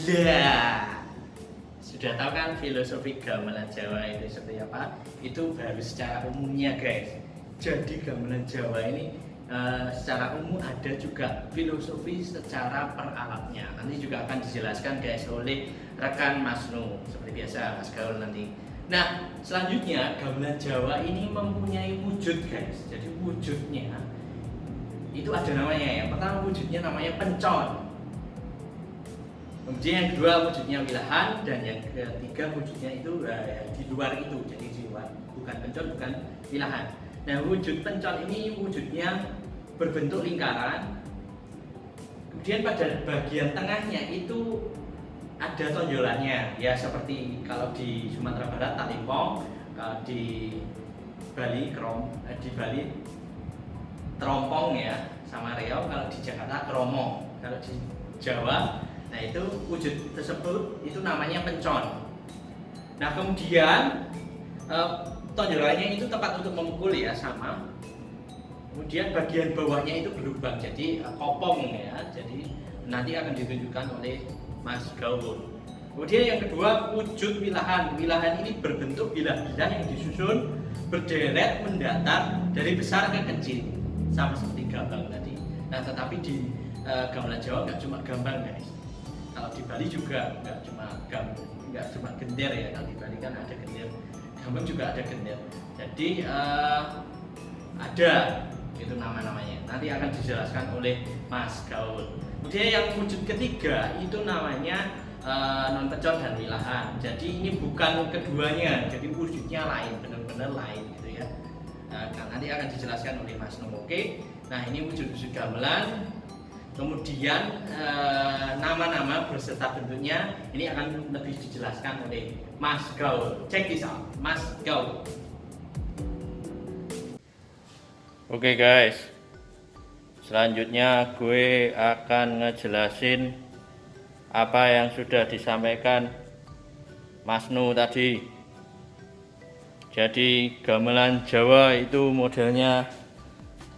Ya, sudah tahu kan filosofi gamelan Jawa itu seperti apa? Itu baru secara umumnya guys. Jadi gamelan Jawa ini secara umum ada juga filosofi secara peralatnya. Nanti juga akan dijelaskan guys oleh rekan Mas Nu seperti biasa Mas Gaul nanti. Nah, selanjutnya gamelan Jawa ini mempunyai wujud guys. Jadi wujudnya itu ada namanya. Yang pertama wujudnya namanya pencon. Kemudian yang kedua wujudnya wilahan, dan yang ketiga wujudnya itu di luar itu, jadi di luar, bukan pencon, bukan wilahan. Nah, wujud pencon ini wujudnya berbentuk lingkaran. Kemudian pada bagian tengahnya itu ada tonjolannya, ya seperti kalau di Sumatera Barat talipong, kalau di Bali di Bali terompong ya, sama Riau, kalau di Jakarta keromong, kalau di Jawa. Nah, itu wujud tersebut itu namanya pencon. Nah, kemudian tonjolannya itu tempat untuk memukul ya, sama. Kemudian bagian bawahnya itu berlubang, jadi kopong ya. Jadi nanti akan ditunjukkan oleh Mas Gaul. Kemudian yang kedua wujud wilahan. Wilahan ini berbentuk bilah-bilah yang disusun berderet mendatar dari besar ke kecil, sama seperti gambang tadi. Nah, tetapi di gamelan Jawa nggak cuma gambang guys. Kalau di Bali juga nggak cuma gender ya. Kalau di Bali kan ada gender, gambang juga ada gender. Jadi ada itu nama-namanya. Nanti akan dijelaskan oleh Mas Gaul. Kemudian yang wujud ketiga itu namanya non pecon dan wilahan. Jadi ini bukan keduanya. Jadi wujudnya lain, benar-benar lain gitu ya. Nanti akan dijelaskan oleh Mas Nom. Oke. Nah, ini wujud-wujud gamelan. Kemudian nama-nama berserta bentuknya ini akan lebih dijelaskan oleh Mas Gaul. Check this out, Mas Gaul. Oke guys, selanjutnya gue akan ngejelasin apa yang sudah disampaikan Mas Nu tadi. Jadi gamelan Jawa itu modelnya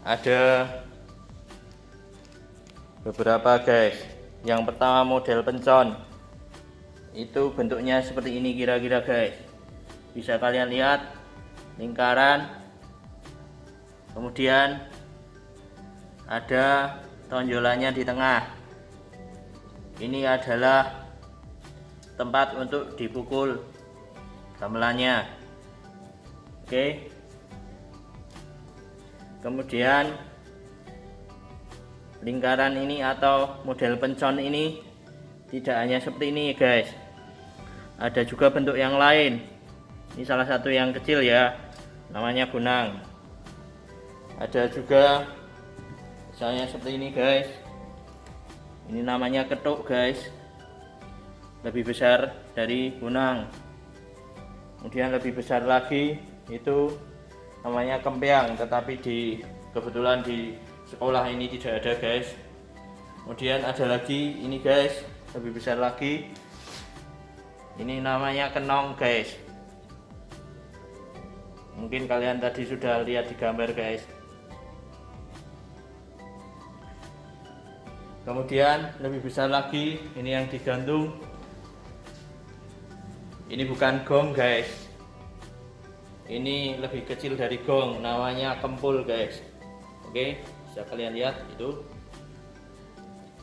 ada beberapa guys. Yang pertama model pencon, itu bentuknya seperti ini kira-kira guys. Bisa kalian lihat lingkaran, kemudian ada tonjolannya di tengah. Ini adalah tempat untuk dipukul gamelannya. Oke. Kemudian lingkaran ini atau model pencon ini tidak hanya seperti ini guys, ada juga bentuk yang lain. Ini salah satu yang kecil ya, namanya gunang. Ada juga misalnya seperti ini guys, ini namanya ketuk guys, lebih besar dari gunang. Kemudian lebih besar lagi itu namanya kempiang, tetapi kebetulan di sekolah ini tidak ada guys. Kemudian ada lagi ini guys, lebih besar lagi, ini namanya kenong guys. Mungkin kalian tadi sudah lihat di gambar guys. Kemudian lebih besar lagi, ini yang digantung, ini bukan gong guys, ini lebih kecil dari gong, namanya kempul guys. Oke, bisa kalian lihat itu.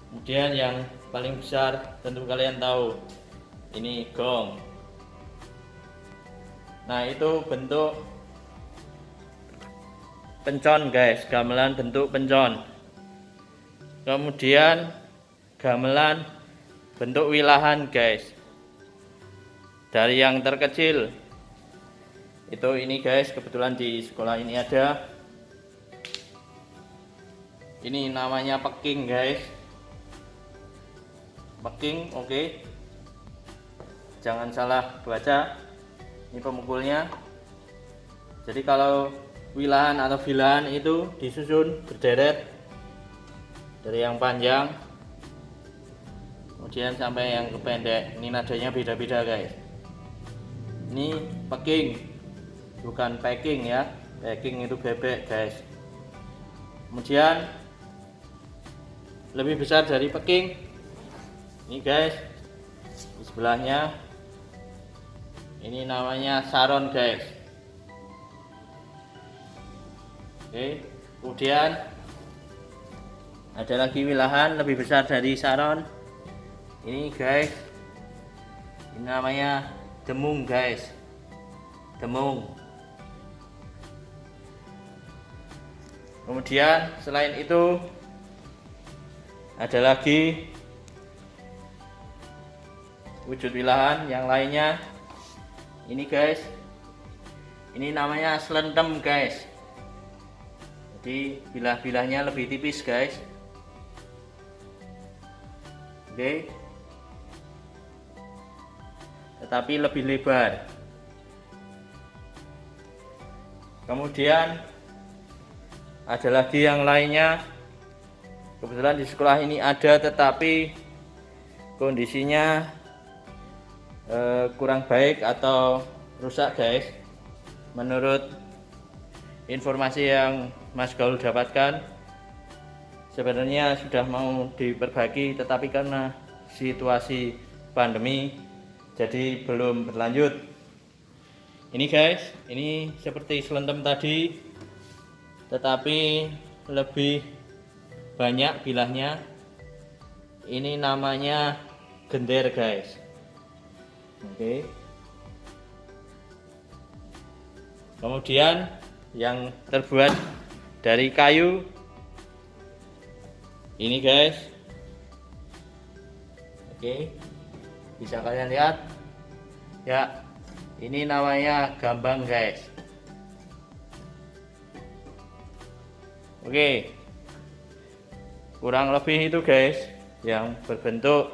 Kemudian yang paling besar tentu kalian tahu, ini gong. Nah, itu bentuk pencon guys, gamelan bentuk pencon. Kemudian gamelan bentuk wilahan guys, dari yang terkecil itu ini guys, kebetulan di sekolah ini ada. Ini namanya peking guys, peking. Oke, jangan salah baca, ini pemukulnya. Jadi kalau wilahan atau bilahan itu disusun berderet dari yang panjang kemudian sampai yang kependek. Ini nadanya beda-beda guys. Ini peking, bukan packing ya. Packing itu bebek guys. Kemudian lebih besar dari peking ini guys, Di sebelahnya ini namanya saron guys. Oke, kemudian ada lagi wilahan lebih besar dari saron ini guys. Ini namanya demung guys, demung. Kemudian selain itu ada lagi wujud wilahan yang lainnya. Ini guys, ini namanya selentem guys. Jadi bilah-bilahnya lebih tipis guys. Oke, tetapi lebih lebar. Kemudian ada lagi yang lainnya. Kebetulan di sekolah ini ada, tetapi kondisinya kurang baik atau rusak guys. Menurut informasi yang Mas Gaul dapatkan, sebenarnya sudah mau diperbaiki, tetapi karena situasi pandemi jadi belum berlanjut. Ini guys, ini seperti selentem tadi, tetapi lebih banyak bilahnya. Ini namanya gender guys. Oke. Kemudian yang terbuat dari kayu ini guys. Oke, bisa kalian lihat ya, ini namanya gambang guys. Oke, kurang lebih itu guys yang berbentuk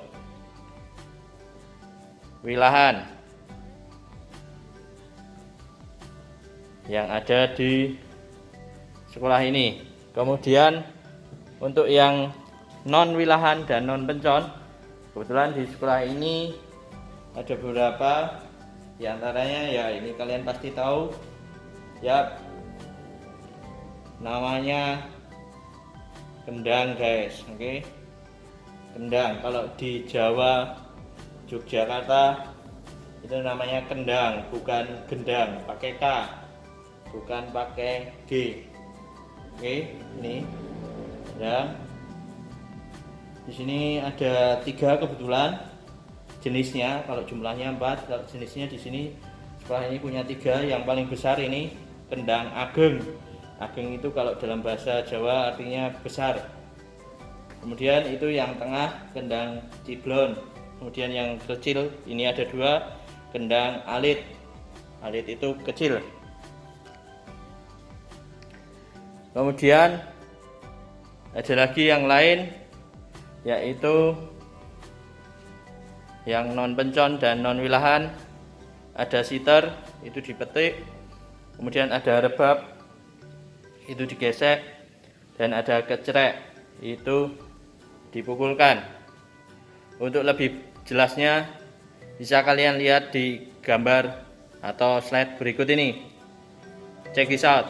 wilahan yang ada di sekolah ini. Kemudian untuk yang non wilahan dan non pencon, kebetulan di sekolah ini ada beberapa, di antaranya ya ini kalian pasti tahu ya, namanya kendang guys. Oke, kendang. Kalau di Jawa Yogyakarta itu namanya kendang, bukan gendang, pakai K, bukan pakai G. Oke, ini ya. Di sini ada 3 kebetulan jenisnya. Kalau jumlahnya 4, kalau jenisnya di sini sekolah ini punya 3. Yang paling besar ini kendang ageng. Ageng itu kalau dalam bahasa Jawa artinya besar. Kemudian itu yang tengah kendang ciblon. Kemudian yang kecil ini ada 2, kendang alit. Alit itu kecil. Kemudian ada lagi yang lain, yaitu yang non pencon dan non wilahan. Ada siter, itu dipetik. Kemudian ada rebab, itu digesek. Dan ada kecrek, itu dipukulkan. Untuk lebih jelasnya bisa kalian lihat di gambar atau slide berikut ini. Check this out.